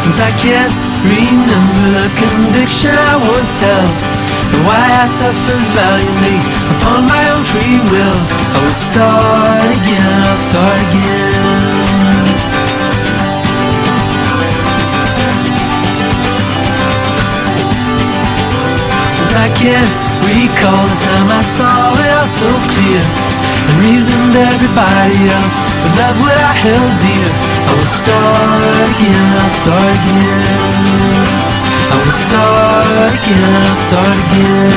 since I can't remember the conviction I once held, and why I suffered valiantly upon my own free will. I will start again, I'll start again. Since I can't recall the time I saw it all so clear, and reasoned everybody else would love what I held dear. I will start again, I'll start again. I will start again, I'll start again.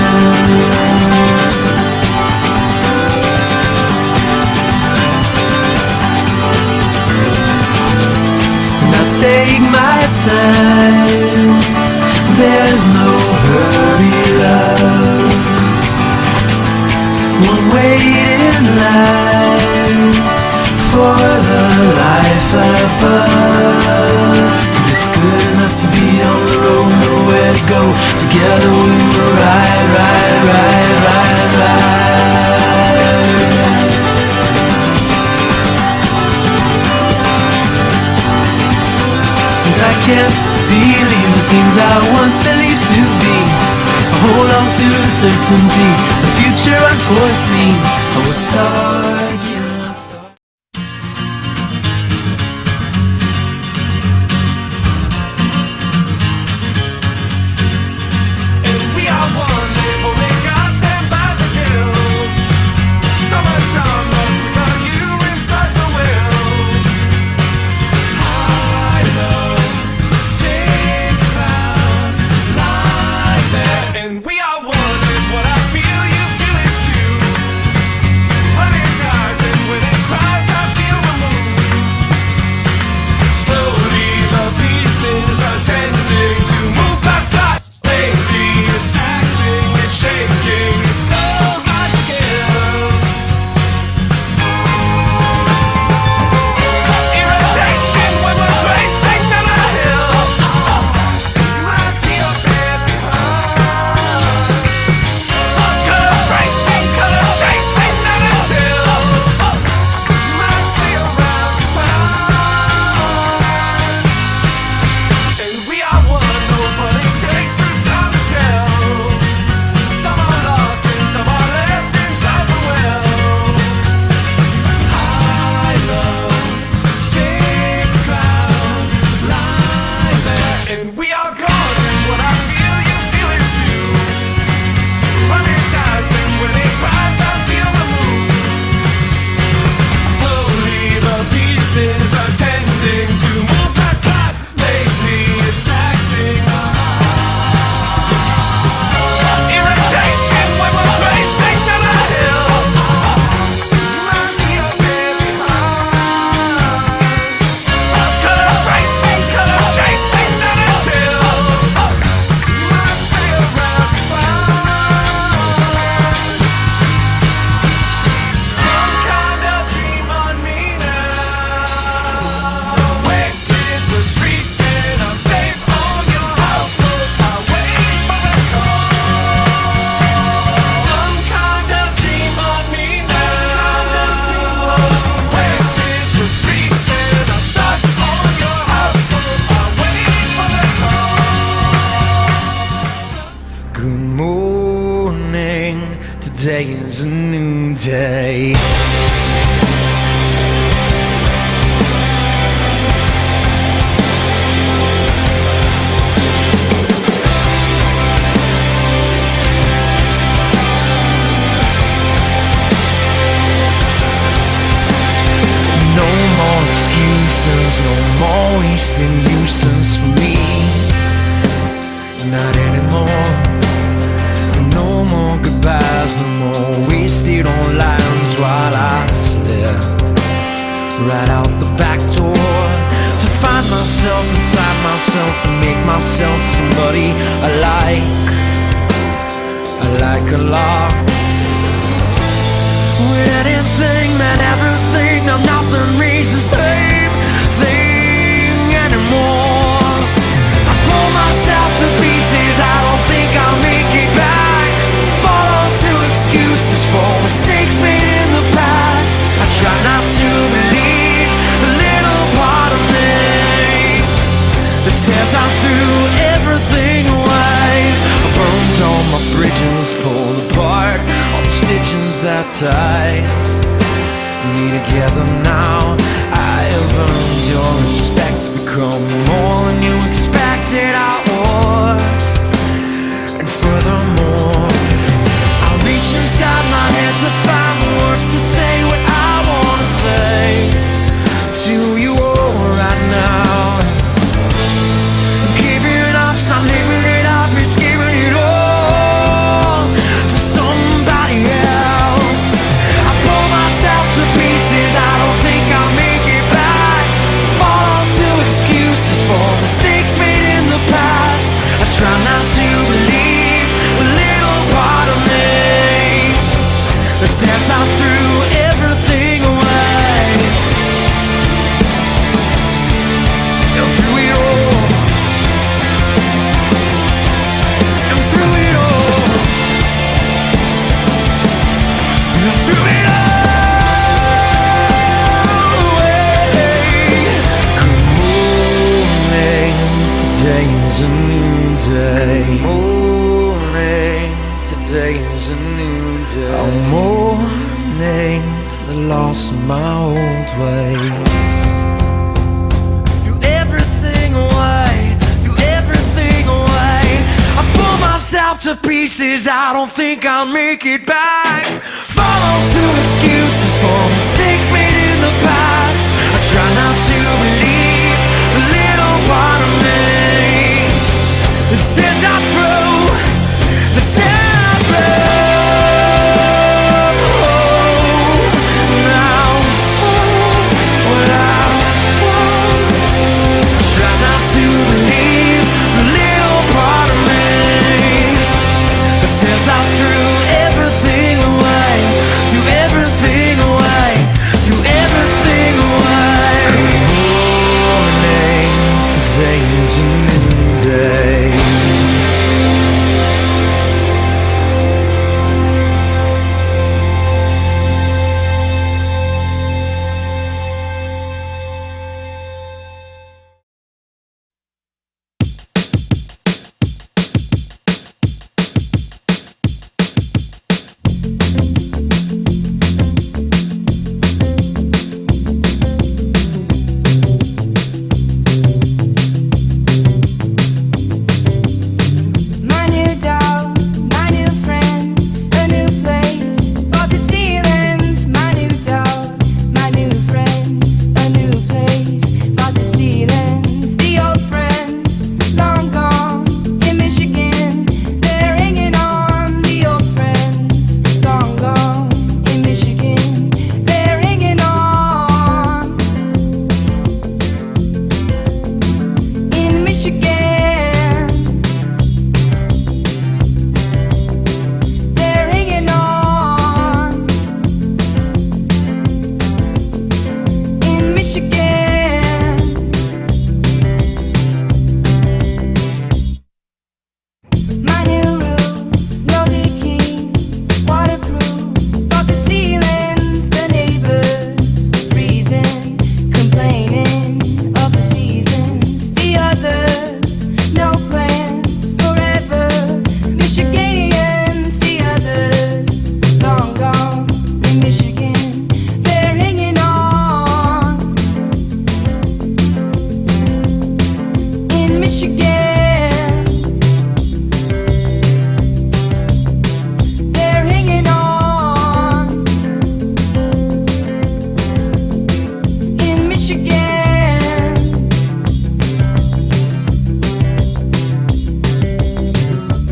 And I'll take my time, there's no hurry, love. One wait in line for the life above. 'Cause it's good enough to be on the road, nowhere to go. Together we will ride, ride, ride, ride, ride. Since I can't believe the things I once believed to be, I hold on to the certainty, the future unforeseen. I will start again, I'll start. And we are one, people, they got them by the gills. Summertime, but we got you inside the will. High, low, sick, cloud, lie there. And we are one, and what I feel, you feel it too. When it dies and when it cries, I feel the moon. Slowly the pieces are tending to move back tight. Lately it's taxing, it's shaking, it's so hard to give. Irritation when we're racing down a hill. You might be a bit behind. Colors racing, colors chasing down until you might stay around to find. And we are one, nobody takes the time to tell. Some are lost and some are left inside the well. High, low, sick, cloud, lie there. And we are gone, and what I feel, you feel it too. When it dies and when it cries, I feel the moon. Slowly the pieces are tending to move back tight. Lately it's taxing. Irritation when we're racing down a hill. You might be a bit behind. Colors racing, colors chasing down until you might stay around to find. Some kind of dream on me now. Wasted the streets and I'm safe on your houseboat. I wait for the call. Some kind of dream on me now. Wasted the streets and I'm stuck on your houseboat. I wait for the call. Good morning, today is a new day. No more excuses, no more wasting useless for me. Not anymore. No more goodbyes, no more wasted on lines while I slip right out the back door to find myself inside myself and make myself somebody I like a lot. With anything, man, everything, now nothing reads the same thing anymore. I pull myself to pieces, I don't think I'll make it back. Fall into excuses for mistakes made in the past. I try not to believe the little part of me that says I threw everything away. I burned all my bridges, pulled apart all the stitches that tie me together now. I have earned your respect, become more than you expected I would. And furthermore, I reach inside my head to find the words to say what I wanna say to you all right now. Giving up's not living it up, it's giving it all to somebody else. I pull myself to pieces, I don't think I'll make it back. Fall to excuses for mistakes made in the past. I try not to believe the little part of me that says I threw everything away. I threw it all. I threw it all. I threw it all away. Good morning, today's a new day. Good morning, today's a new day. I'm mourning the loss of my old ways. Threw everything away, threw everything away. I pull myself to pieces, I don't think I'll make it back. Follow to excuses for mistakes made in the past. I try not to believe the little part of me that says I threw, that says I threw. Now what I try not to believe the little part of me that says I threw everything away, threw everything away, threw everything away. Good morning, today's a new day. My new dog, my new friends, a new place, vaulted ceilings. My new dog, my new friends, a new place, vaulted ceilings. The old friends, long gone in Michigan, they're hanging on. The old friends, long gone in Michigan, they're hanging on. In Michigan. They're hanging on in Michigan. My new roof, no leaking, waterproof, vaulted ceilings. The neighbors freezing, complaining of the seasons. The others, no plans forever. Michiganians, the others, long gone in Michigan. They're hanging on in Michigan. They're hanging on in Michigan.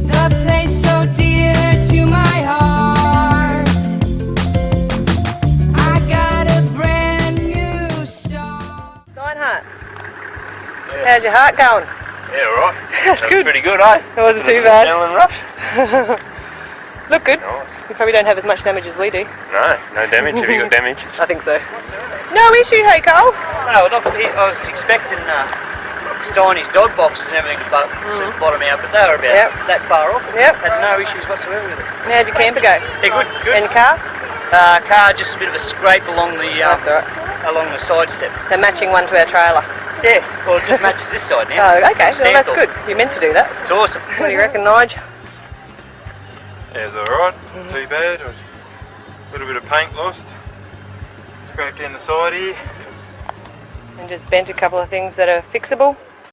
The place so dear to my heart. I got a brand new start. Steinhardt, how's your heart going? Yeah, right. That's good. Pretty good, eh? It wasn't too bad. Adrenaline rush. Look good. Nice. You probably don't have as much damage as we do. No damage. Have you got damage? I think so. No issue, hey Cole. No, I was expecting Steiny's dog boxes and everything to bottom out, but they were about Yep. that far off. Yep. Had no issues whatsoever with it. How'd your camper go? Yeah, good. In the car? Car, just a bit of a scrape along the That's alright. along the side step. The matching one to our trailer. Yeah, well, it just matches this side now. Oh, okay. Well, Stamped that's on. good. You meant to do that. It's awesome. What do you reckon, Nige? Yeah, it's alright. Not too bad. A little bit of paint lost. Scraped down the side here. And just bent a couple of things that are fixable.